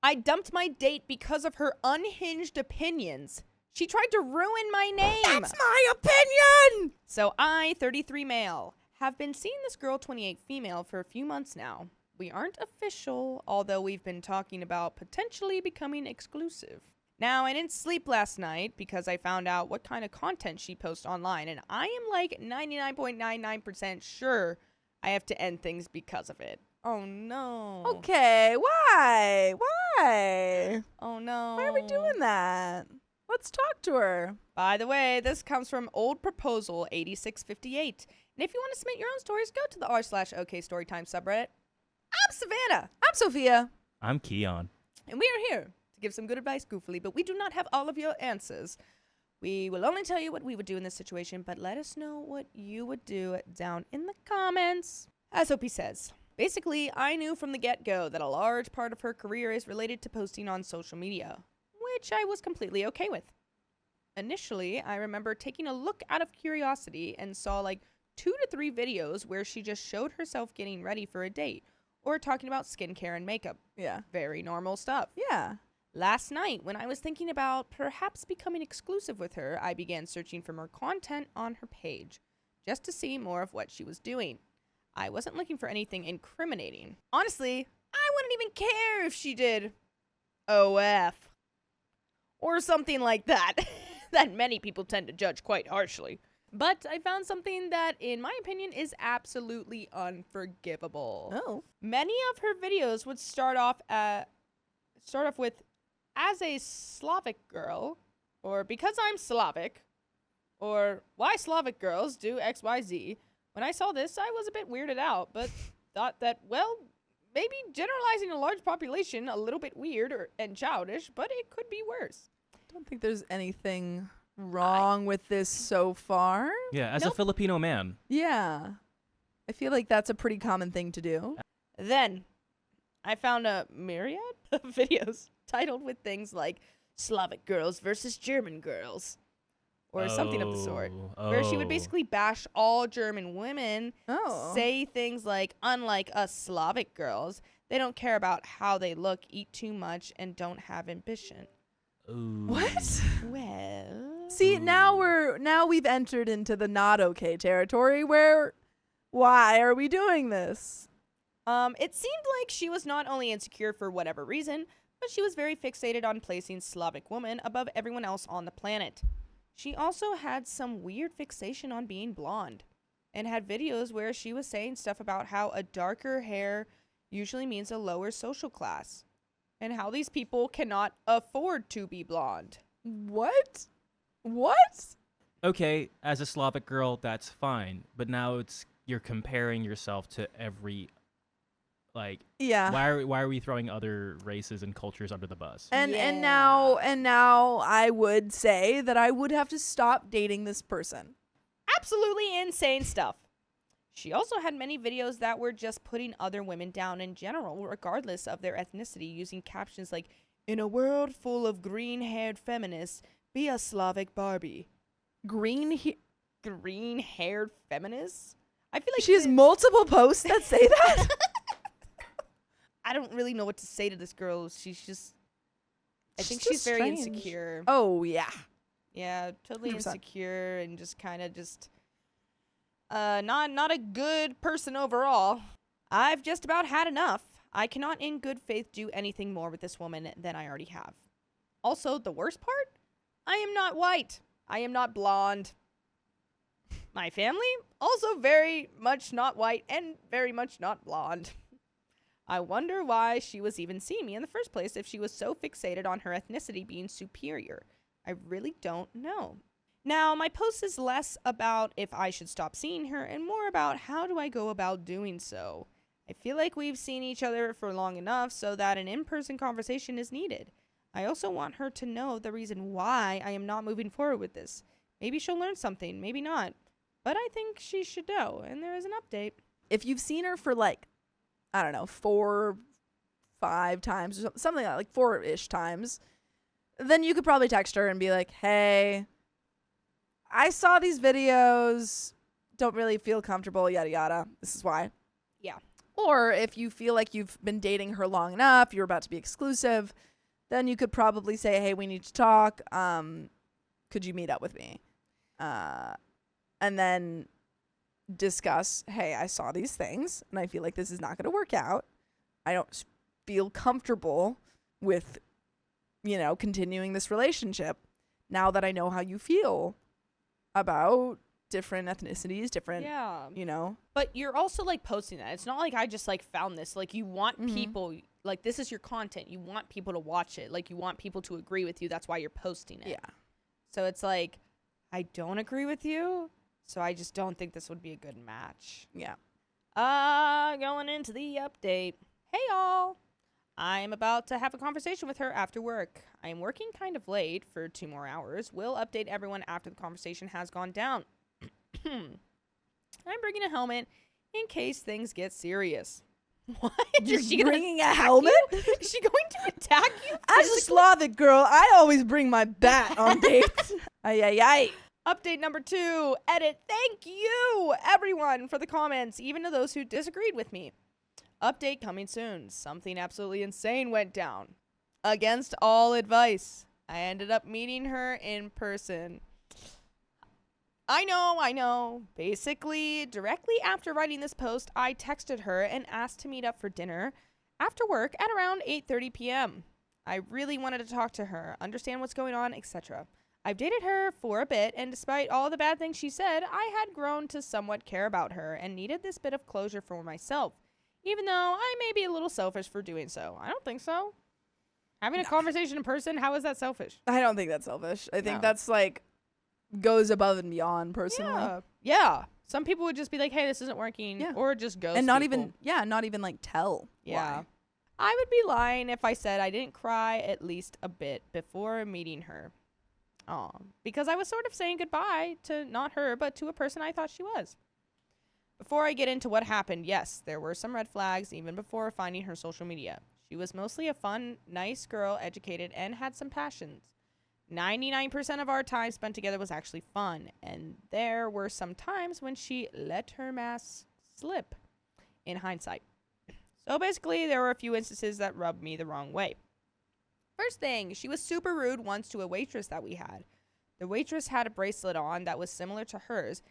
I dumped my date because of her unhinged opinions. She tried to ruin my name. That's my opinion! So I, 33 male, have been seeing this girl, 28 female, for a few months now. We aren't official, although we've been talking about potentially becoming exclusive. Now, I didn't sleep last night because I found out what kind of content she posts online, and I am like 99.99% sure I have to end things because of it. Oh no. Okay, why? Why? Oh no. Why are we doing that? Let's talk to her. By the way, this comes from Old Proposal 8658. And if you want to submit your own stories, go to the r/OK Storytime subreddit. I'm Savannah. I'm Sophia. I'm Keon. And we are here to give some good advice goofily, but we do not have all of your answers. We will only tell you what we would do in this situation, but let us know what you would do down in the comments. As Opie says, basically, I knew from the get-go that a large part of her career is related to posting on social media, which I was completely okay with. Initially, I remember taking a look out of curiosity and saw like 2 to 3 videos where she just showed herself getting ready for a date or talking about skincare and makeup. Yeah. Very normal stuff. Yeah. Last night, when I was thinking about perhaps becoming exclusive with her, I began searching for more content on her page, just to see more of what she was doing. I wasn't looking for anything incriminating. Honestly, I wouldn't even care if she did OF or something like that, that many people tend to judge quite harshly. But I found something that, in my opinion, is absolutely unforgivable. Oh. Many of her videos would start off with, as a Slavic girl, or because I'm Slavic, or why Slavic girls do XYZ. When I saw this, I was a bit weirded out, but thought that, well, maybe generalizing a large population a little bit weird and childish, but it could be worse. I don't think there's anything wrong with this so far. Yeah, as a Filipino man. Yeah. I feel like that's a pretty common thing to do. Then I found a myriad of videos titled with things like Slavic girls versus German girls, or something of the sort, where she would basically bash all German women, say things like, unlike us Slavic girls, they don't care about how they look, eat too much, and don't have ambition. Ooh. What? Well, See, now we've entered into the not okay territory where why are we doing this? it seemed like she was not only insecure for whatever reason, but she was very fixated on placing Slavic women above everyone else on the planet. She also had some weird fixation on being blonde, and had videos where she was saying stuff about how a darker hair usually means a lower social class, and how these people cannot afford to be blonde. What? What? Okay, as a Slavic girl, that's fine. But now you're comparing yourself to every, like, Yeah. why are we throwing other races and cultures under the bus? And Yeah. now I would say that I would have to stop dating this person. Absolutely insane stuff. She also had many videos that were just putting other women down in general, regardless of their ethnicity, using captions like, "In a world full of green-haired feminists, be a Slavic Barbie." Green-haired feminists? I feel like She has multiple posts that say that. I don't really know what to say to this girl. She's just, I think She's she's very strange. insecure. Oh, yeah. Yeah, totally 100%. insecure and just kind of just not a good person overall. I've just about had enough. I cannot in good faith do anything more with this woman than I already have. Also, the worst part? I am not white. I am not blonde. My family? Also very much not white and very much not blonde. I wonder why she was even seeing me in the first place if she was so fixated on her ethnicity being superior. I really don't know. Now, my post is less about if I should stop seeing her and more about how do I go about doing so. I feel like we've seen each other for long enough so that an in-person conversation is needed. I also want her to know the reason why I am not moving forward with this. Maybe she'll learn something, maybe not. But I think she should know, and there is an update. If you've seen her for like, I don't know, 4, 5 times, or something like 4-ish times, then you could probably text her and be like, hey, I saw these videos, don't really feel comfortable, yada yada. This is why. Yeah. Or if you feel like you've been dating her long enough, you're about to be exclusive, then you could probably say, hey, we need to talk. Could you meet up with me? And then discuss, hey, I saw these things and I feel like this is not going to work out. I don't feel comfortable with, continuing this relationship now that I know how you feel about different ethnicities, different, But you're also like posting that. It's not like I just like found this. Like you want people, like this is your content. You want people to watch it. Like you want people to agree with you. That's why you're posting it. Yeah. So it's like, I don't agree with you. So I just don't think this would be a good match. Yeah. Going into the update. Hey, y'all. I'm about to have a conversation with her after work. I am working kind of late for 2 more hours. We'll update everyone after the conversation has gone down. I'm bringing a helmet in case things get serious. What? Is she bringing a helmet? Is she going to attack you? As a Slavic girl, I always bring my bat on dates. Ay, ay, ay. Update number 2. Edit. Thank you, everyone, for the comments, even to those who disagreed with me. Update coming soon. Something absolutely insane went down. Against all advice, I ended up meeting her in person. I know. Basically, directly after writing this post, I texted her and asked to meet up for dinner after work at around 8:30 p.m. I really wanted to talk to her, understand what's going on, etc. I've dated her for a bit, and despite all the bad things she said, I had grown to somewhat care about her and needed this bit of closure for myself, even though I may be a little selfish for doing so. I don't think so. Having a conversation in person, how is that selfish? I don't think that's selfish. I think No. that's like goes above and beyond personally. Yeah. Some people would just be like, hey, this isn't working. Yeah. Or just ghost And not people. even like tell. Yeah. why. I would be lying if I said I didn't cry at least a bit before meeting her. Because I was sort of saying goodbye to not her, but to a person I thought she was. Before I get into what happened, yes, there were some red flags even before finding her social media. She was mostly a fun, nice girl, educated, and had some passions. 99% of our time spent together was actually fun, and there were some times when she let her mask slip, in hindsight. So basically, there were a few instances that rubbed me the wrong way. First thing, she was super rude once to a waitress that we had. The waitress had a bracelet on that was similar to hers,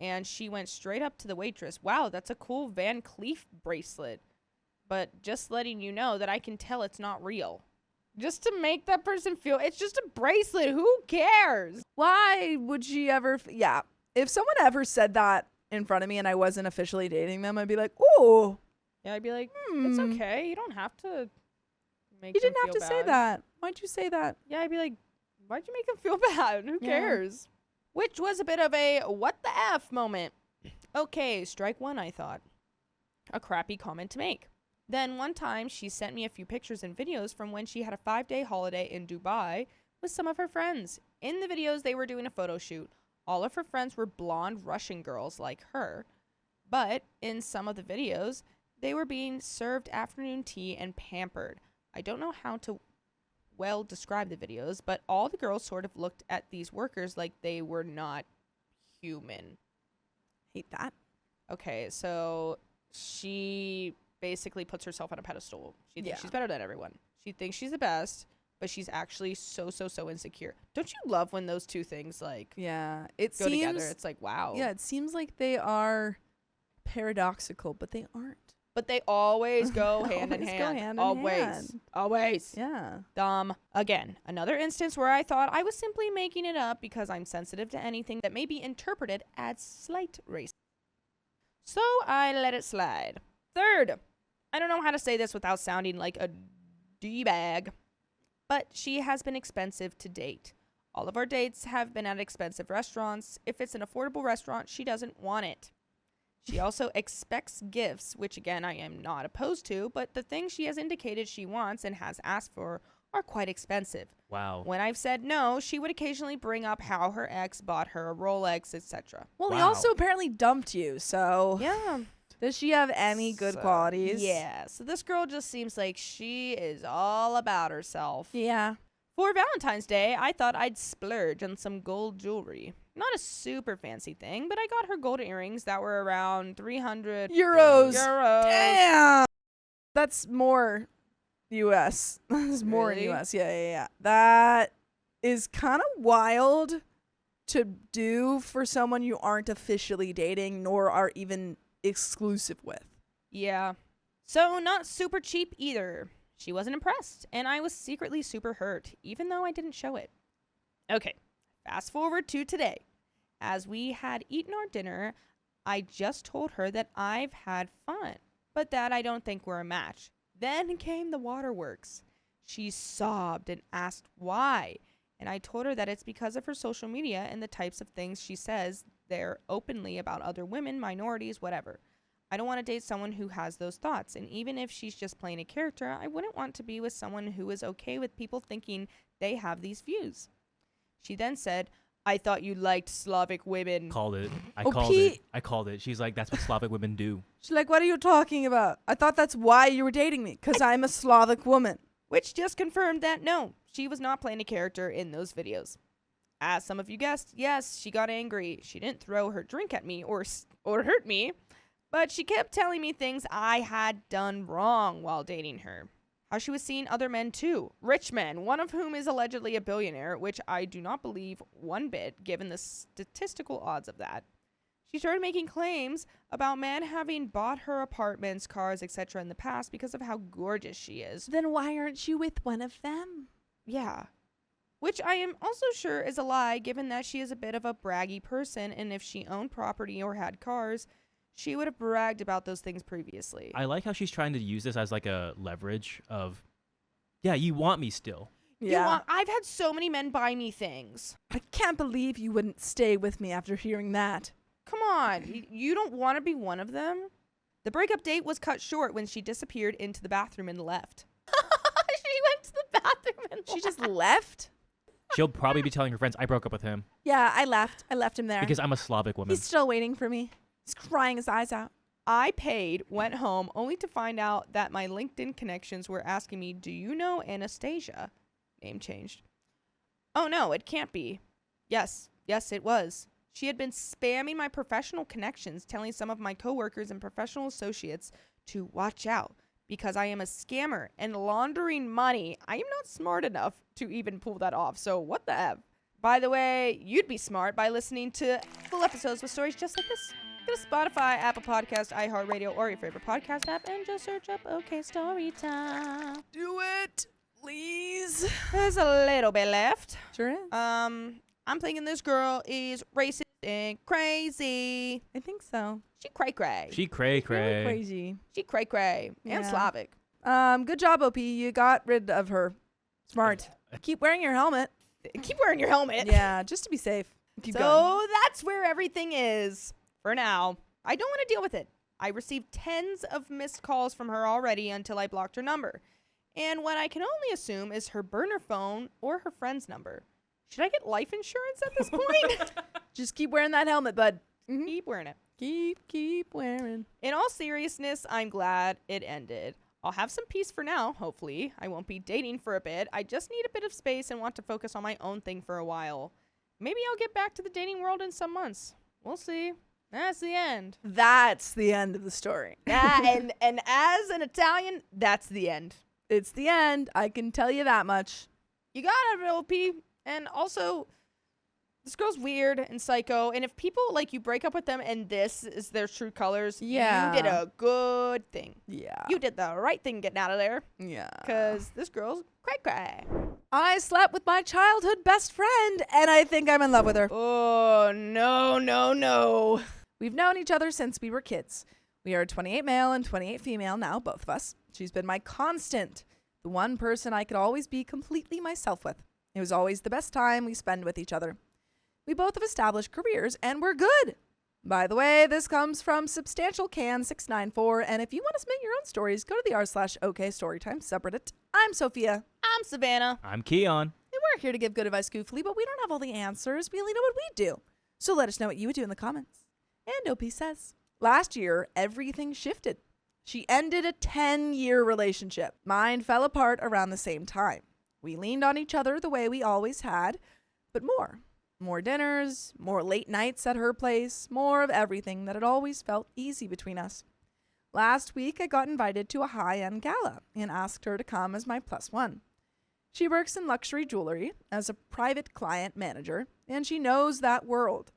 and she went straight up to the waitress. Wow, that's a cool Van Cleef bracelet. But just letting you know that I can tell it's not real. Just to make that person feel, it's just a bracelet. Who cares? Why would she ever? Yeah. If someone ever said that in front of me and I wasn't officially dating them, I'd be like, ooh. Yeah, I'd be like, it's okay. You don't have to make You them didn't have to feel say bad. that. Why'd you say that? Yeah, I'd be like, why'd you make them feel bad? Who Yeah. cares? Which was a bit of a what the F moment. Okay, strike one, I thought. A crappy comment to make. Then one time she sent me a few pictures and videos from when she had a 5-day holiday in Dubai with some of her friends. In the videos, they were doing a photo shoot. All of her friends were blonde Russian girls like her. But in some of the videos, they were being served afternoon tea and pampered. I don't know how to well describe the videos, but all the girls sort of looked at these workers like they were not human. Hate that. Okay, so she basically puts herself on a pedestal. She thinks she's better than everyone. She thinks she's the best, but she's actually so insecure. Don't you love when those two things like Yeah. It go seems together? It's like, wow. Yeah, it seems like they are paradoxical, but they aren't. But they always go hand in Always hand. go hand in always. hand. Always. Yeah. Again, another instance where I thought I was simply making it up because I'm sensitive to anything that may be interpreted as slight racism. So I let it slide. Third, I don't know how to say this without sounding like a D-bag, but she has been expensive to date. All of our dates have been at expensive restaurants. If it's an affordable restaurant, she doesn't want it. She also expects gifts, which again, I am not opposed to, but the things she has indicated she wants and has asked for are quite expensive. Wow. When I've said no, she would occasionally bring up how her ex bought her a Rolex, etc. Well, he Wow. also apparently dumped you, so Yeah. does she have any good So, qualities? Yeah. So this girl just seems like she is all about herself. Yeah. For Valentine's Day, I thought I'd splurge on some gold jewelry. Not a super fancy thing, but I got her gold earrings that were around 300 Euros. euros. Damn. That's more US. That's more in Really? US. Yeah. That is kind of wild to do for someone you aren't officially dating nor are even exclusive with. Yeah. So not super cheap either. She wasn't impressed, and I was secretly super hurt, even though I didn't show it. Okay, fast forward to today. As we had eaten our dinner, I just told her that I've had fun, but that I don't think we're a match. Then came the waterworks. She sobbed and asked why, and I told her that it's because of her social media and the types of things she says there openly about other women, minorities, whatever. I don't want to date someone who has those thoughts, and even if she's just playing a character, I wouldn't want to be with someone who is okay with people thinking they have these views. She then said, I thought you liked Slavic women. Called it. Pete. I called it. She's like, that's what Slavic women do. She's like, what are you talking about? I thought that's why you were dating me, because I'm a Slavic woman. Which just confirmed that no, she was not playing a character in those videos. As some of you guessed, yes, she got angry. She didn't throw her drink at me or hurt me, but she kept telling me things I had done wrong while dating her. How she was seeing other men too. Rich men, one of whom is allegedly a billionaire, which I do not believe one bit given the statistical odds of that. She started making claims about men having bought her apartments, cars, etc. in the past because of how gorgeous she is. Then why aren't you with one of them? Yeah. Which I am also sure is a lie, given that she is a bit of a braggy person, and if she owned property or had cars, she would have bragged about those things previously. I like how she's trying to use this as like a leverage of, yeah, you want me still. Yeah. I've had so many men buy me things. I can't believe you wouldn't stay with me after hearing that. Come on, you don't want to be one of them? The breakup date was cut short when she disappeared into the bathroom and left. She went to the bathroom and She just left? She'll probably be telling her friends, I broke up with him Yeah, I left. I left him there. because I'm a Slavic woman. He's still waiting for me. He's crying his eyes out. I paid, went home, only to find out that my LinkedIn connections were asking me, do you know Anastasia? Name changed. Oh no, it can't be. Yes, it was. She had been spamming my professional connections, telling some of my coworkers and professional associates to watch out because I am a scammer and laundering money. I am not smart enough to even pull that off, so what the F? By the way, you'd be smart by listening to full episodes with stories just like this. Go to Spotify, Apple Podcast, iHeartRadio, or your favorite podcast app and just search up OK Storytime. Do it, please. There's a little bit left. Sure is. I'm thinking this girl is racist and crazy. I think so. She cray-cray. She cray cray. Really crazy. She cray-cray. And Yeah. Slavic. Good job, OP. You got rid of her. Smart. Keep wearing your helmet. Keep wearing your helmet. Yeah, just to be safe. Keep so going. that's where everything is for now. I don't want to deal with it. I received tens of missed calls from her already until I blocked her number. And what I can only assume is her burner phone or her friend's number. Should I get life insurance at this point? Just keep wearing that helmet, bud. Keep wearing it. Keep wearing. In all seriousness, I'm glad it ended. I'll have some peace for now, hopefully. I won't be dating for a bit. I just need a bit of space and want to focus on my own thing for a while. Maybe I'll get back to the dating world in some months. We'll see. That's the end. That's the end of the story. Yeah, and as an Italian, that's the end. It's the end. I can tell you that much. You got it, LP. And also, this girl's weird and psycho. And if people, like, you break up with them and this is their true colors, Yeah. you did a good thing. Yeah. You did the right thing getting out of there. Yeah. Because this girl's cray-cray. I slept with my childhood best friend, and I think I'm in love with her. Oh, no. We've known each other since we were kids. We are 28 male and 28 female now, both of us. She's been my constant, the one person I could always be completely myself with. It was always the best time we spend with each other. We both have established careers, and we're good. By the way, this comes from SubstantialCan694, and if you want to submit your own stories, go to the r/OK Storytime subreddit. I'm Sophia. I'm Savannah. I'm Keon. And we're here to give good advice goofily, but we don't have all the answers. We only know what we do. So let us know what you would do in the comments. And OP says, last year, everything shifted. She ended a 10-year relationship. Mine fell apart around the same time. We leaned on each other the way we always had, but more. More dinners, more late nights at her place, more of everything that had always felt easy between us. Last week, I got invited to a high-end gala and asked her to come as my +1. She works in luxury jewelry as a private client manager, and she knows that world.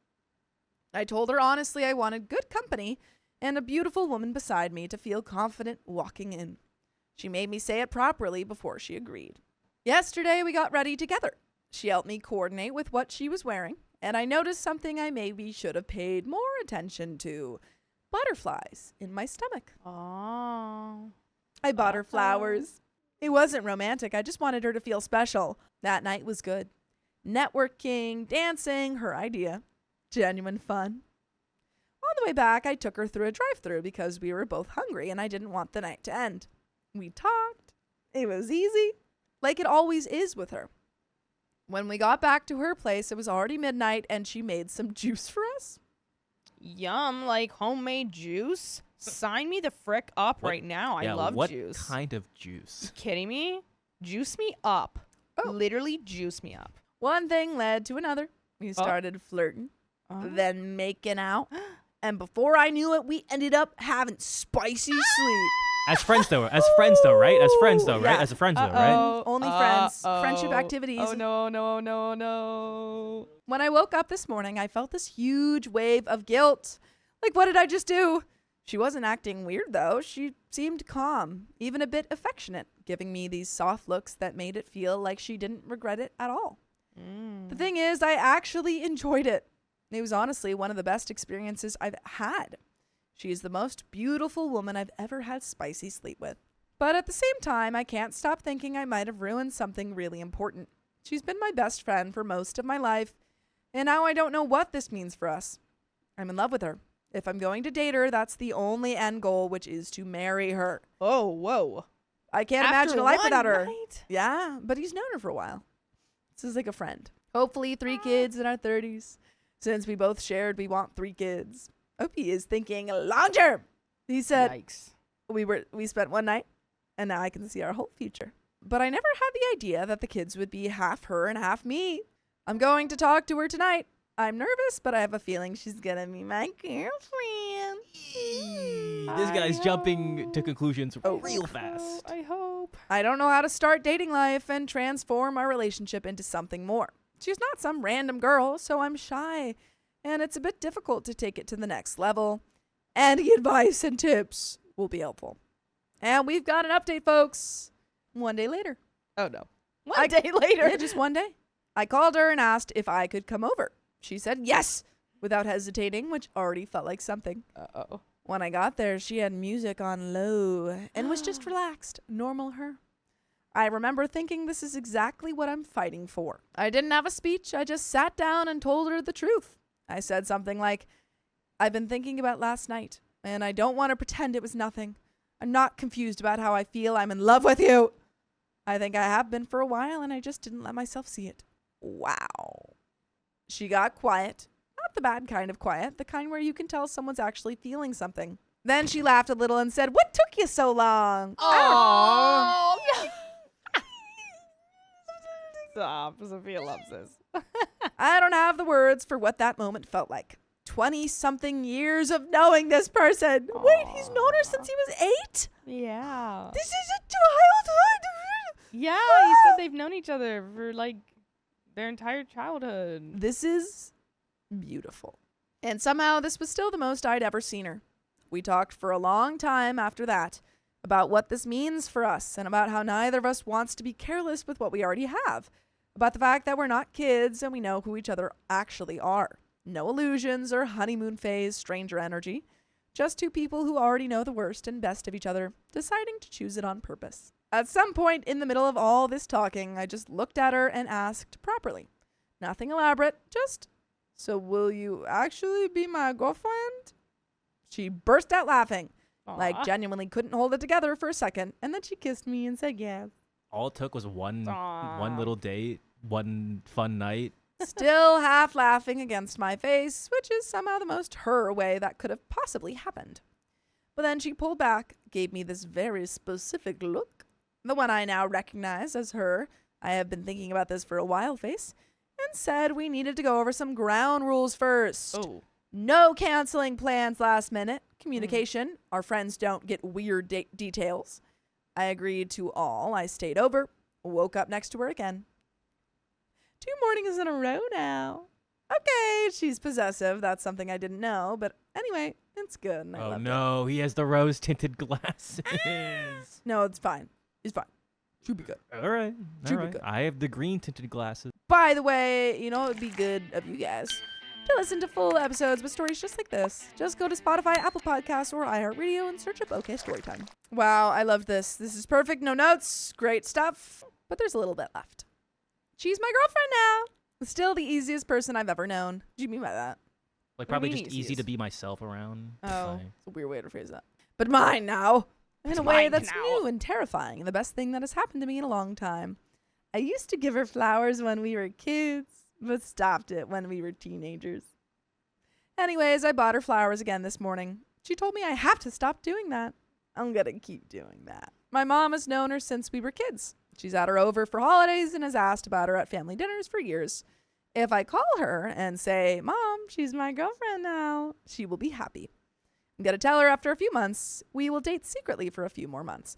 I told her honestly I wanted good company and a beautiful woman beside me to feel confident walking in. She made me say it properly before she agreed. Yesterday, we got ready together. She helped me coordinate with what she was wearing, and I noticed something I maybe should have paid more attention to. Butterflies in my stomach. Oh. I bought her flowers. It wasn't romantic. I just wanted her to feel special. That night was good. Networking, dancing, her idea. Genuine fun. On the way back, I took her through a drive-thru because we were both hungry and I didn't want the night to end. We talked. It was easy, like it always is with her. When we got back to her place, it was already midnight and she made some juice for us. Yum, like homemade juice? Sign me the frick up right now. I love juice. What kind of juice? You kidding me? Juice me up. Oh. Literally juice me up. One thing led to another. We started flirting, then making out. And before I knew it, we ended up having spicy sleep. As friends though, right? As friends though, right? Yeah. As a friends though, right? Only friends. Friendship activities. Oh, no. When I woke up this morning, I felt this huge wave of guilt. Like, what did I just do? She wasn't acting weird, though. She seemed calm, even a bit affectionate, giving me these soft looks that made it feel like she didn't regret it at all. The thing is, I actually enjoyed it. It was honestly one of the best experiences I've had. She is the most beautiful woman I've ever had spicy sleep with. But at the same time, I can't stop thinking I might have ruined something really important. She's been my best friend for most of my life, and now I don't know what this means for us. I'm in love with her. If I'm going to date her, that's the only end goal, which is to marry her. Oh, whoa. I can't imagine a After life one without her. night? Yeah, but he's known her for a while. This is like a friend. Hopefully 3 kids in our 30s. Since we both shared we want 3 kids. Opie is thinking long term. He said, Yikes. we spent one night, and now I can see our whole future. But I never had the idea that the kids would be half her and half me. I'm going to talk to her tonight. I'm nervous, but I have a feeling she's gonna be my girlfriend. This guy's jumping to conclusions real fast. I hope. I don't know how to start dating life and transform our relationship into something more. She's not some random girl, so I'm shy, and it's a bit difficult to take it to the next level. Any advice and tips will be helpful. And we've got an update, folks. One day later. Oh, no. One day later. Yeah, just one day. I called her and asked if I could come over. She said yes, without hesitating, which already felt like something. Uh-oh. When I got there, she had music on low and was just relaxed, normal her. I remember thinking this is exactly what I'm fighting for. I didn't have a speech. I just sat down and told her the truth. I said something like, I've been thinking about last night, and I don't want to pretend it was nothing. I'm not confused about how I feel. I'm in love with you. I think I have been for a while, and I just didn't let myself see it. Wow. She got quiet. Not the bad kind of quiet, the kind where you can tell someone's actually feeling something. Then she laughed a little and said, "What took you so long?" Oh. Stop. Sophia loves this. I don't have the words for what that moment felt like. 20-something years of knowing this person. Aww. Wait, he's known her since he was 8? Yeah. This is a childhood. Yeah, you said they've known each other for like their entire childhood. This is beautiful. And somehow this was still the most I'd ever seen her. We talked for a long time after that about what this means for us and about how neither of us wants to be careless with what we already have. About the fact that we're not kids and we know who each other actually are. No illusions or honeymoon phase, stranger energy. Just 2 people who already know the worst and best of each other, deciding to choose it on purpose. At some point in the middle of all this talking, I just looked at her and asked properly. Nothing elaborate, just, "So will you actually be my girlfriend?" She burst out laughing, like genuinely couldn't hold it together for a second, and then she kissed me and said yes. All it took was one little date, one fun night. Still half laughing against my face, which is somehow the most her way that could have possibly happened. But then she pulled back, gave me this very specific look, the one I now recognize as her "I have been thinking about this for a while" face, and said we needed to go over some ground rules first. Oh. No canceling plans last minute. Communication. Our friends don't get weird details. I agreed to all. I stayed over. Woke up next to her again. 2 mornings in a row now. Okay, she's possessive. That's something I didn't know. But anyway, it's good. And I Oh loved no, he has the rose-tinted glasses. it. No, it's fine. It's fine. Should be good. All right. Should All be right. good. I have the green-tinted glasses. By the way, it would be good of you guys to listen to full episodes with stories just like this. Just go to Spotify, Apple Podcasts, or iHeartRadio and search up OK Storytime. Wow, I love this. This is perfect. No notes. Great stuff. But there's a little bit left. She's my girlfriend now. Still the easiest person I've ever known. What do you mean by that? Like, What do probably you just mean easy easiest? to be myself around. Oh, Like, it's a weird way to phrase that. But mine now. In It's a way mine that's now. new and terrifying, and the best thing that has happened to me in a long time. I used to give her flowers when we were kids, but stopped it when we were teenagers. Anyways, I bought her flowers again this morning. She told me I have to stop doing that. I'm gonna keep doing that. My mom has known her since we were kids. She's had her over for holidays and has asked about her at family dinners for years. If I call her and say, Mom, she's my girlfriend now, she will be happy. I'm gonna tell her after a few months, we will date secretly for a few more months.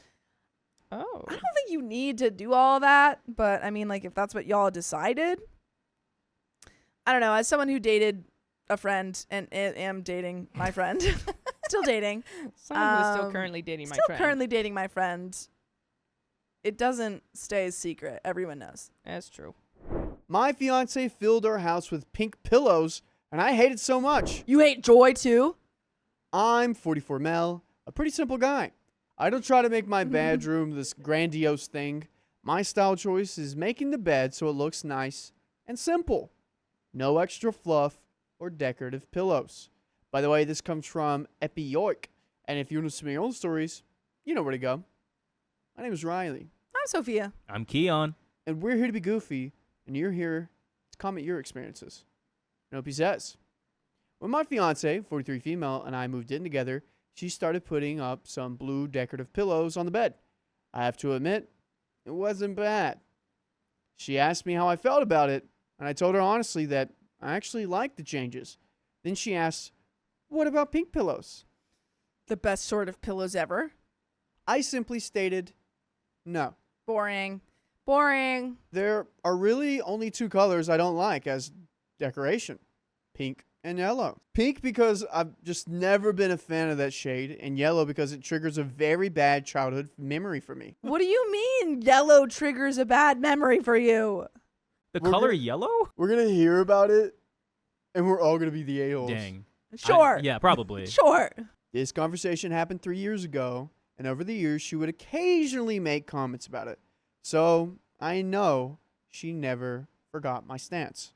Oh. I don't think you need to do all that, but I mean, like, if that's what y'all decided. I don't know. As someone who dated a friend and am dating my friend, still dating, Someone who's still Um, currently dating my still friend. currently dating my friend, it doesn't stay a secret. Everyone knows. That's true. My fiance filled our house with pink pillows, and I hate it so much. You hate joy too? I'm 44 Mel, a pretty simple guy. I don't try to make my bedroom this grandiose thing. My style choice is making the bed so it looks nice and simple. No extra fluff or decorative pillows. By the way, this comes from Epi York, and if you want to see my own stories, you know where to go. My name is Riley, I'm Sophia. I'm Keon. and we're here to be goofy, and you're here to comment your experiences. And hope he says. When my fiance, 43 female, and I moved in together, she started putting up some blue decorative pillows on the bed. I have to admit, it wasn't bad. She asked me how I felt about it, and I told her honestly that I actually liked the changes. Then she asked, what about pink pillows? The best sort of pillows ever. I simply stated, no. Boring. Boring. There are really only 2 colors I don't like as decoration, pink and yellow. Pink because I've just never been a fan of that shade, and yellow because it triggers a very bad childhood memory for me. What do you mean yellow triggers a bad memory for you? The We're color gonna- yellow? We're going to hear about it, and we're all going to be the a-holes. Dang. Sure. Yeah, probably. Sure. This conversation happened 3 years ago, and over the years, she would occasionally make comments about it. So I know she never forgot my stance.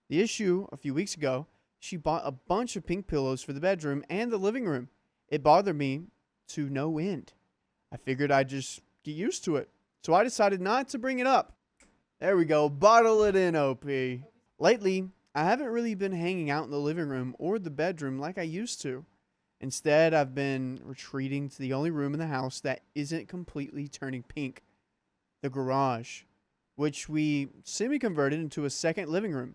The issue, a few weeks ago, she bought a bunch of pink pillows for the bedroom and the living room. It bothered me to no end. I figured I'd just get used to it. So I decided not to bring it up. There we go. Bottle it in, OP. Lately, I haven't really been hanging out in the living room or the bedroom like I used to. Instead, I've been retreating to the only room in the house that isn't completely turning pink, the garage, which we semi-converted into a second living room.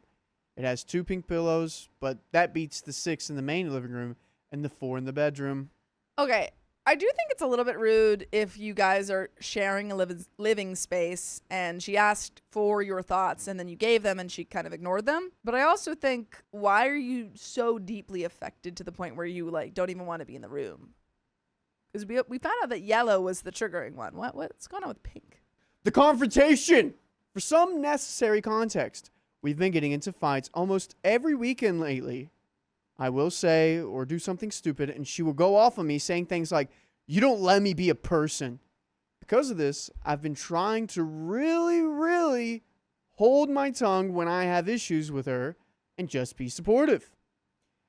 It has 2 pink pillows, but that beats the 6 in the main living room and the 4 in the bedroom. Okay. I do think it's a little bit rude if you guys are sharing a living space and she asked for your thoughts and then you gave them and she kind of ignored them. But I also think, why are you so deeply affected to the point where you like don't even want to be in the room? Because we found out that yellow was the triggering one. What's going on with pink? The confrontation! For some necessary context, we've been getting into fights almost every weekend lately. I will say or do something stupid, and she will go off on me saying things like, you don't let me be a person. Because of this, I've been trying to really hold my tongue when I have issues with her and just be supportive.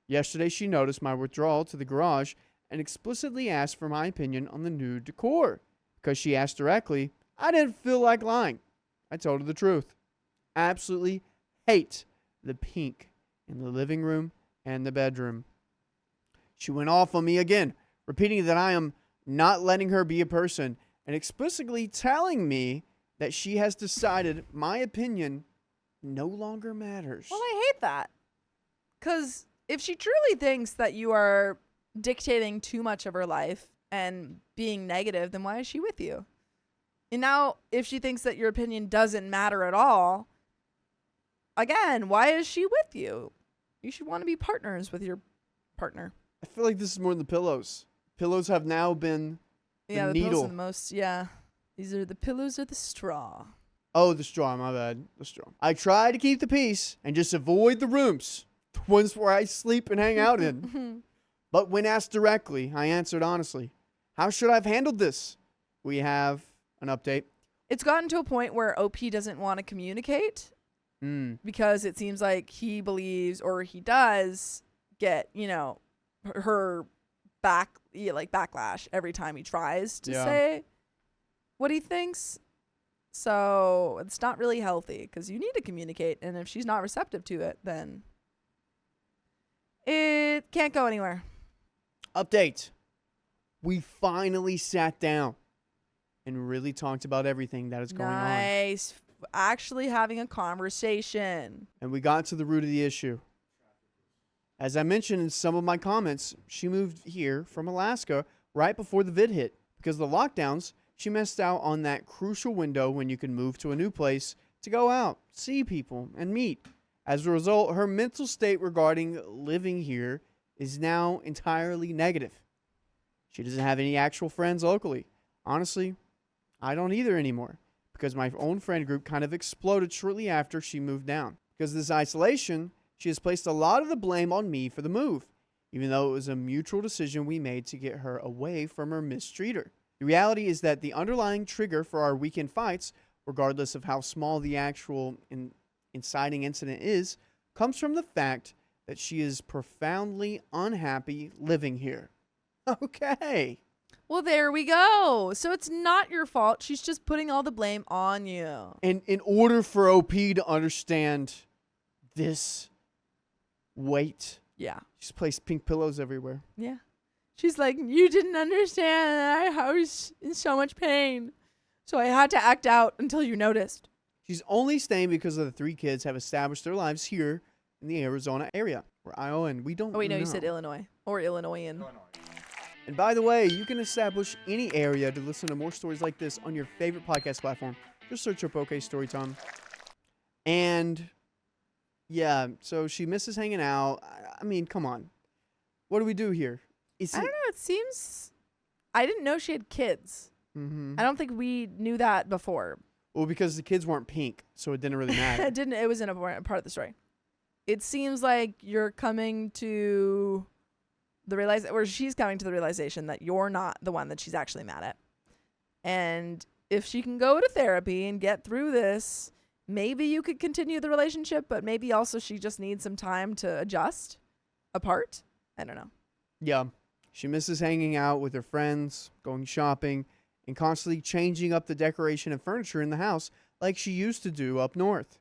Yesterday, she noticed my withdrawal to the garage and explicitly asked for my opinion on the new decor. Because she asked directly, I didn't feel like lying. I told her the truth. I absolutely hate the pink in the living room and the bedroom. She went off on me again, repeating that I am not letting her be a person and explicitly telling me that she has decided my opinion no longer matters. Well, I hate that. Because if she truly thinks that you are dictating too much of her life and being negative, then why is she with you? And now, if she thinks that your opinion doesn't matter at all, again, why is she with you? You should want to be partners with your partner. I feel like this is more than the pillows. Pillows have now been the The needle. pillows are the most, yeah. These are the pillows or the straw. Oh, the straw, my bad. The straw. I try to keep the peace and just avoid the rooms, the ones where I sleep and hang out in. But when asked directly, I answered honestly. How should I have handled this? We have an update. It's gotten to a point where OP doesn't want to communicate because it seems like he believes, or he does get, her backlash every time he tries to say what he thinks. So it's not really healthy because you need to communicate. And if she's not receptive to it, then it can't go anywhere. Update. We finally sat down and really talked about everything that is going on. Nice. Actually having a conversation. And we got to the root of the issue. As I mentioned in some of my comments, she moved here from Alaska right before the vid hit. Because of the lockdowns, she missed out on that crucial window when you can move to a new place to go out, see people, and meet. As a result, her mental state regarding living here is now entirely negative. She doesn't have any actual friends locally. Honestly, I don't either anymore, because my own friend group kind of exploded shortly after she moved down. Because of this isolation, she has placed a lot of the blame on me for the move, even though it was a mutual decision we made to get her away from her mistreater. The reality is that the underlying trigger for our weekend fights, regardless of how small the actual inciting incident is, comes from the fact that she is profoundly unhappy living here. Okay. Well, there we go. So it's not your fault. She's just putting all the blame on you. And in order for OP to understand this weight, Yeah. she's placed pink pillows everywhere. Yeah. She's like, you didn't understand. I was in so much pain. So I had to act out until you noticed. She's only staying because of the 3 kids have established their lives here in the Arizona area. Or Iowa, and we don't know. Oh, wait, no, you said Illinois. Or Illinoisan. And by the way, you can establish any area to listen to more stories like this on your favorite podcast platform. Just search up OK Storytime. And yeah, so she misses hanging out. I mean, come on. What do we do here? I don't know. It seems... I didn't know she had kids. Mm-hmm. I don't think we knew that before. Well, because the kids weren't pink, so it didn't really matter. It wasn't a part of the story. It seems like you're coming to she's coming to the realization that you're not the one that she's actually mad at. And if she can go to therapy and get through this, maybe you could continue the relationship, but maybe also she just needs some time to adjust apart. I don't know. Yeah. She misses hanging out with her friends, going shopping, and constantly changing up the decoration and furniture in the house like she used to do up north.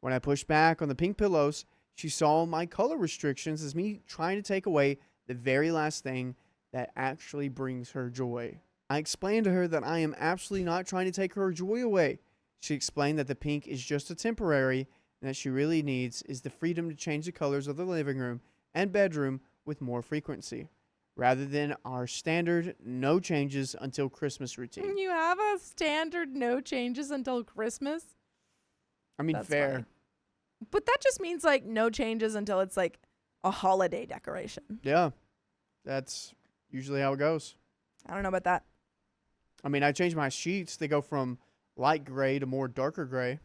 When I pushed back on the pink pillows, she saw my color restrictions as me trying to take away the very last thing that actually brings her joy. I explained to her that I am absolutely not trying to take her joy away. She explained that the pink is just a temporary and that she really needs is the freedom to change the colors of the living room and bedroom with more frequency, rather than our standard no changes until Christmas routine. You have a standard no changes until Christmas? I mean, That's fair. funny. But that just means like no changes until it's like a holiday decoration. Yeah, that's usually how it goes. I don't know about that. I mean, I changed my sheets. They go from light gray to more darker gray.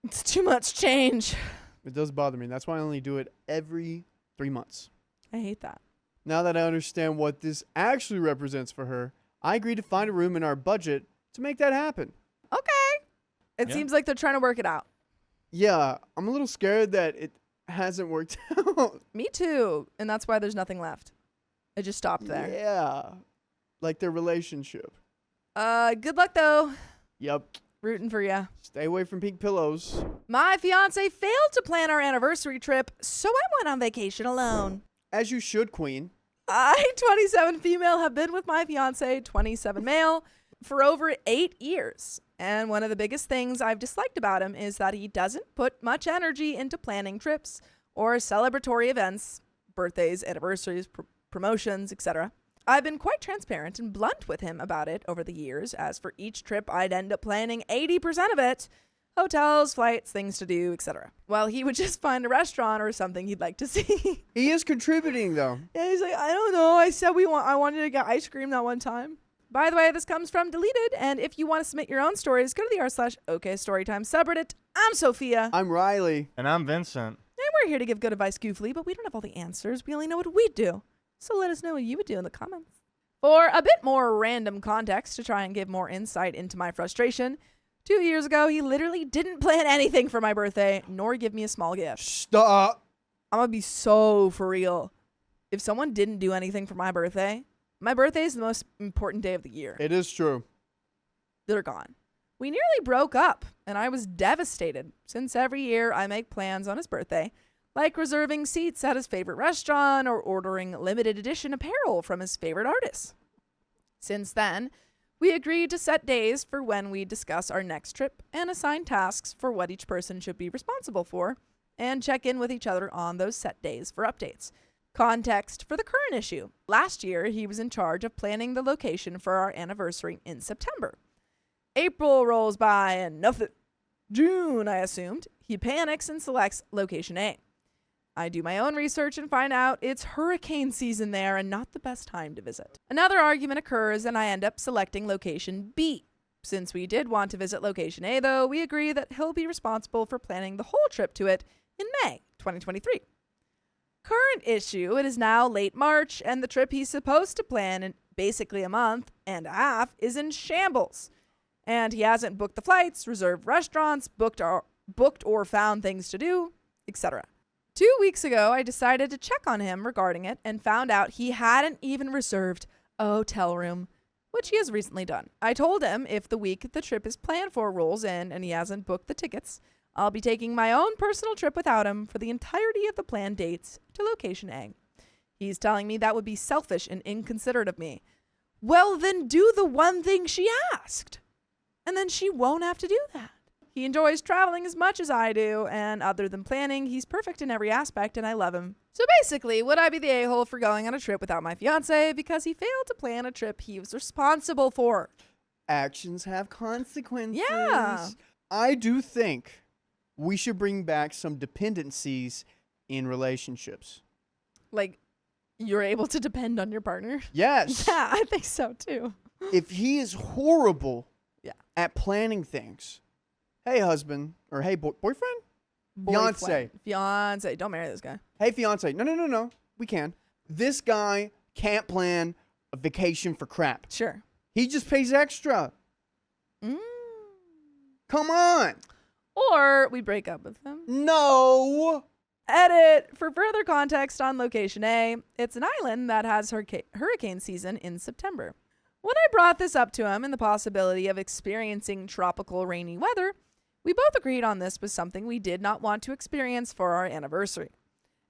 It's too much change. It does bother me. That's why I only do it every 3 months. I hate that. Now that I understand what this actually represents for her, I agreed to find a room in our budget to make that happen. Okay. It seems like they're trying to work it out. Yeah, I'm a little scared that it hasn't worked out. Me too. And that's why there's nothing left. It just stopped there. Yeah, like their relationship. Good luck though. Yep. Rooting for ya. Stay away from pink pillows. My fiance failed to plan our anniversary trip, so I went on vacation alone. As you should, Queen. I, 27 female, have been with my fiance, 27 male, for over 8 years. And one of the biggest things I've disliked about him is that he doesn't put much energy into planning trips or celebratory events, birthdays, anniversaries, promotions, etc. I've been quite transparent and blunt with him about it over the years, as for each trip I'd end up planning 80% of it. Hotels, flights, things to do, etc. While he would just find a restaurant or something he'd like to see. He is contributing, though. Yeah, he's like, I don't know. I said I wanted to get ice cream that one time. By the way, this comes from Deleted, and if you want to submit your own stories, go to the r/OKStorytime subreddit. I'm Sophia. I'm Riley. And I'm Vincent. And we're here to give good advice goofily, but we don't have all the answers. We only know what we'd do. So let us know what you would do in the comments. For a bit more random context to try and give more insight into my frustration, 2 years ago, he literally didn't plan anything for my birthday, nor give me a small gift. Stop. I'm gonna be so for real. If someone didn't do anything for my birthday is the most important day of the year. It is true. They're gone. We nearly broke up, and I was devastated, since every year I make plans on his birthday, like reserving seats at his favorite restaurant or ordering limited edition apparel from his favorite artists. Since then, we agreed to set days for when we discuss our next trip and assign tasks for what each person should be responsible for, and check in with each other on those set days for updates. Context for the current issue. Last year, he was in charge of planning the location for our anniversary in September. April rolls by and nothing. June, I assumed. He panics and selects location A. I do my own research and find out it's hurricane season there and not the best time to visit. Another argument occurs and I end up selecting location B. Since we did want to visit location A, though, we agree that he'll be responsible for planning the whole trip to it in May 2023. Current issue, it is now late March, and the trip he's supposed to plan in basically a month and a half is in shambles. And he hasn't booked the flights, reserved restaurants, booked or found things to do, etc. 2 weeks ago, I decided to check on him regarding it and found out he hadn't even reserved a hotel room, which he has recently done. I told him if the week the trip is planned for rolls in and he hasn't booked the tickets, I'll be taking my own personal trip without him for the entirety of the planned dates to location A. He's telling me that would be selfish and inconsiderate of me. Well, then do the one thing she asked. And then she won't have to do that. He enjoys traveling as much as I do, and other than planning, he's perfect in every aspect, and I love him. So basically, would I be the a-hole for going on a trip without my fiancé because he failed to plan a trip he was responsible for? Actions have consequences. Yeah. I do think we should bring back some dependencies in relationships. Like, you're able to depend on your partner? Yes. Yeah, I think so, too. If he is horrible Yeah. at planning things, hey, husband, or hey, boyfriend? Fiancé. Fiancé. Don't marry this guy. Hey, fiancé. No. We can. This guy can't plan a vacation for crap. Sure. He just pays extra. Come on. Or we break up with him. No. Edit. For further context on location A, it's an island that has hurricane season in September. When I brought this up to him and the possibility of experiencing tropical rainy weather, we both agreed on this was something we did not want to experience for our anniversary.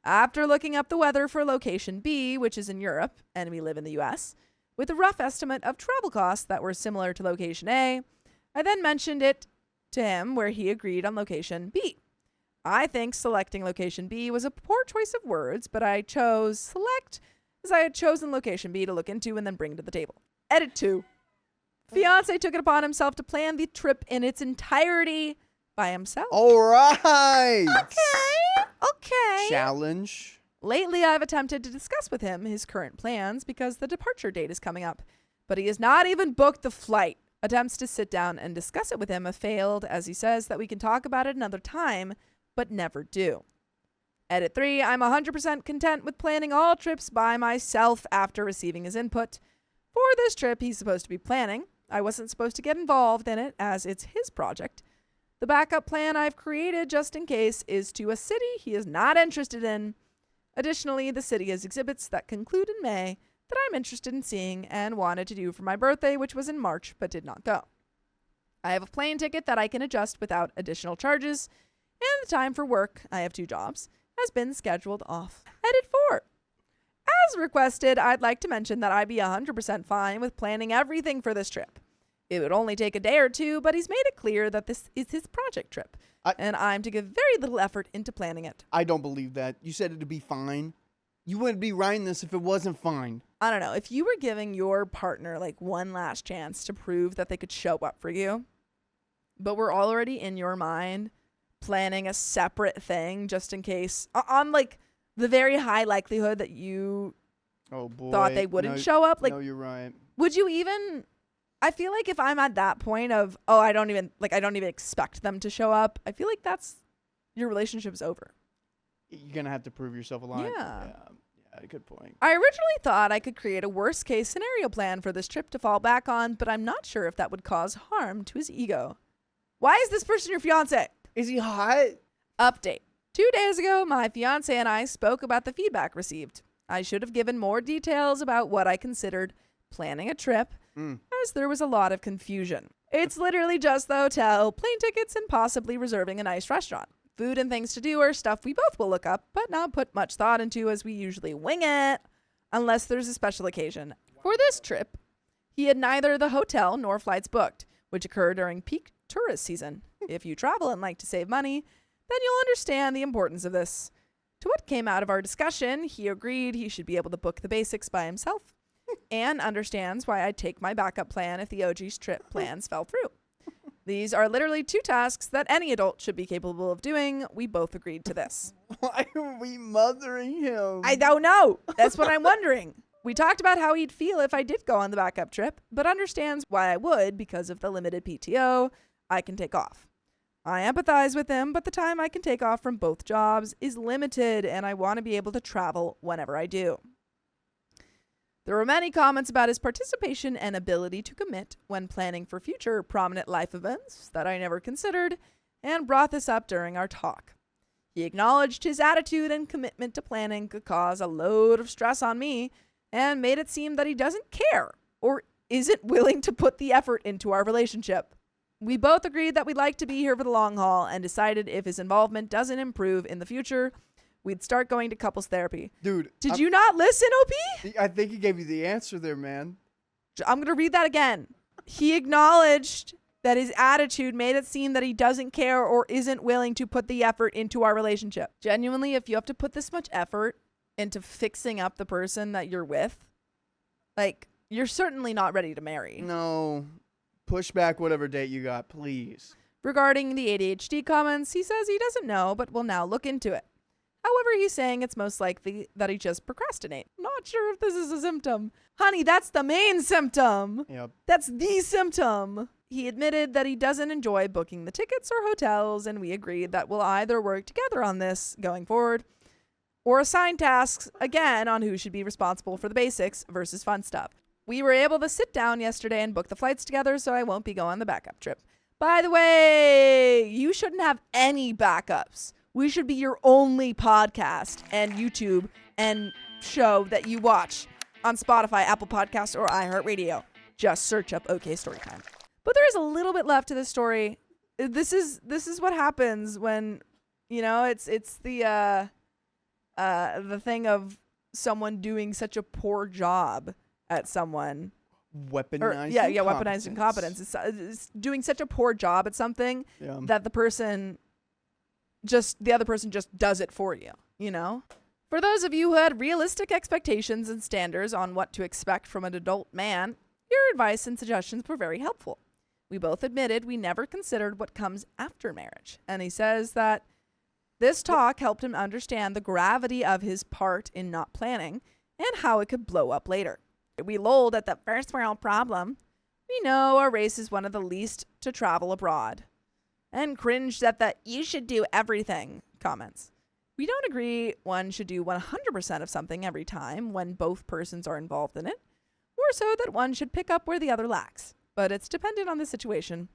After looking up the weather for location B, which is in Europe, and we live in the US, with a rough estimate of travel costs that were similar to location A, I then mentioned it to him where he agreed on location B. I think selecting location B was a poor choice of words, but I chose select as I had chosen location B to look into and then bring to the table. Edit 2. Fiancé took it upon himself to plan the trip in its entirety by himself. All right. Okay. Challenge. Lately, I've attempted to discuss with him his current plans because the departure date is coming up, but he has not even booked the flight. Attempts to sit down and discuss it with him have failed, as he says that we can talk about it another time, but never do. Edit 3. I'm 100% content with planning all trips by myself after receiving his input. For this trip he's supposed to be planning, I wasn't supposed to get involved in it as it's his project. The backup plan I've created just in case is to a city he is not interested in. Additionally, the city has exhibits that conclude in May that I'm interested in seeing and wanted to do for my birthday, which was in March but did not go. I have a plane ticket that I can adjust without additional charges, and the time for work, I have 2 jobs, has been scheduled off. Edit 4. As requested, I'd like to mention that I'd be 100% fine with planning everything for this trip. It would only take a day or two, but he's made it clear that this is his project trip, and I'm to give very little effort into planning it. I don't believe that. You said it'd be fine. You wouldn't be writing this if it wasn't fine. I don't know. If you were giving your partner like one last chance to prove that they could show up for you, but we're already in your mind planning a separate thing just in case, on like the very high likelihood that you thought they wouldn't show up, like, no, you're right. would you even? I feel like if I'm at that point of, I don't even expect them to show up, I feel like that's your relationship's over. You're gonna have to prove yourself a lot. Yeah, good point. I originally thought I could create a worst case scenario plan for this trip to fall back on, but I'm not sure if that would cause harm to his ego. Why is this person your fiance? Is he hot? Update. 2 days ago, my fiance and I spoke about the feedback received. I should have given more details about what I considered planning a trip, as there was a lot of confusion. It's literally just the hotel, plane tickets, and possibly reserving a nice restaurant. Food and things to do are stuff we both will look up, but not put much thought into, as we usually wing it, unless there's a special occasion. For this trip, he had neither the hotel nor flights booked, which occur during peak tourist season. If you travel and like to save money, then you'll understand the importance of this. To what came out of our discussion, he agreed he should be able to book the basics by himself and understands why I'd take my backup plan if the OG's trip plans fell through. These are literally 2 tasks that any adult should be capable of doing. We both agreed to this. Why are we mothering him? I don't know. That's what I'm wondering. We talked about how he'd feel if I did go on the backup trip, but understands why I would because of the limited PTO I can take off. I empathize with him, but the time I can take off from both jobs is limited, and I want to be able to travel whenever I do. There were many comments about his participation and ability to commit when planning for future prominent life events that I never considered, and brought this up during our talk. He acknowledged his attitude and commitment to planning could cause a load of stress on me, and made it seem that he doesn't care or isn't willing to put the effort into our relationship. We both agreed that we'd like to be here for the long haul, and decided if his involvement doesn't improve in the future, we'd start going to couples therapy. Dude. Did you not listen, OP? I think he gave you the answer there, man. I'm going to read that again. He acknowledged that his attitude made it seem that he doesn't care or isn't willing to put the effort into our relationship. Genuinely, if you have to put this much effort into fixing up the person that you're with, like, you're certainly not ready to marry. No. Push back whatever date you got, please. Regarding the ADHD comments, he says he doesn't know, but will now look into it. However, he's saying it's most likely that he just procrastinates. Not sure if this is a symptom. Honey, that's the main symptom. Yep. That's the symptom. He admitted that he doesn't enjoy booking the tickets or hotels, and we agreed that we'll either work together on this going forward or assign tasks again on who should be responsible for the basics versus fun stuff. We were able to sit down yesterday and book the flights together, so I won't be going on the backup trip. By the way, you shouldn't have any backups. We should be your only podcast and YouTube and show that you watch on Spotify, Apple Podcasts, or iHeartRadio. Just search up OK Storytime. But there is a little bit left to the story. This is what happens when, it's the thing of someone doing such a poor job at someone. Weaponized weaponized incompetence. It's doing such a poor job at something that the other person just does it for you, For those of you who had realistic expectations and standards on what to expect from an adult man, your advice and suggestions were very helpful. We both admitted we never considered what comes after marriage. And he says that this talk helped him understand the gravity of his part in not planning and how it could blow up later. We lolled at the first world problem. We know our race is one of the least to travel abroad. And cringed at the "you should do everything" comments. We don't agree one should do 100% of something every time when both persons are involved in it, or so that one should pick up where the other lacks. But it's dependent on the situation.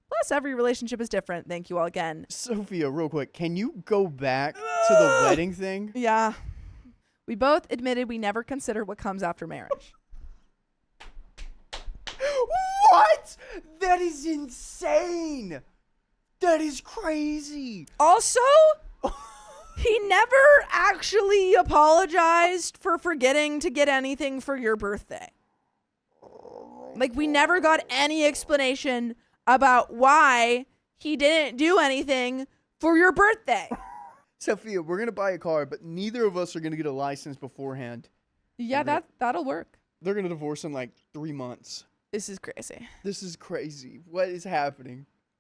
Plus, every relationship is different. Thank you all again. Sophia, real quick, can you go back to the wedding thing? Yeah. We both admitted we never considered what comes after marriage. What? That is insane. That is crazy. Also, he never actually apologized for forgetting to get anything for your birthday. Like, we never got any explanation about why he didn't do anything for your birthday. Sophia, we're gonna buy a car, but neither of us are gonna get a license beforehand. Yeah, that'll work. They're gonna divorce in like 3 months. This is crazy. This is crazy. What is happening?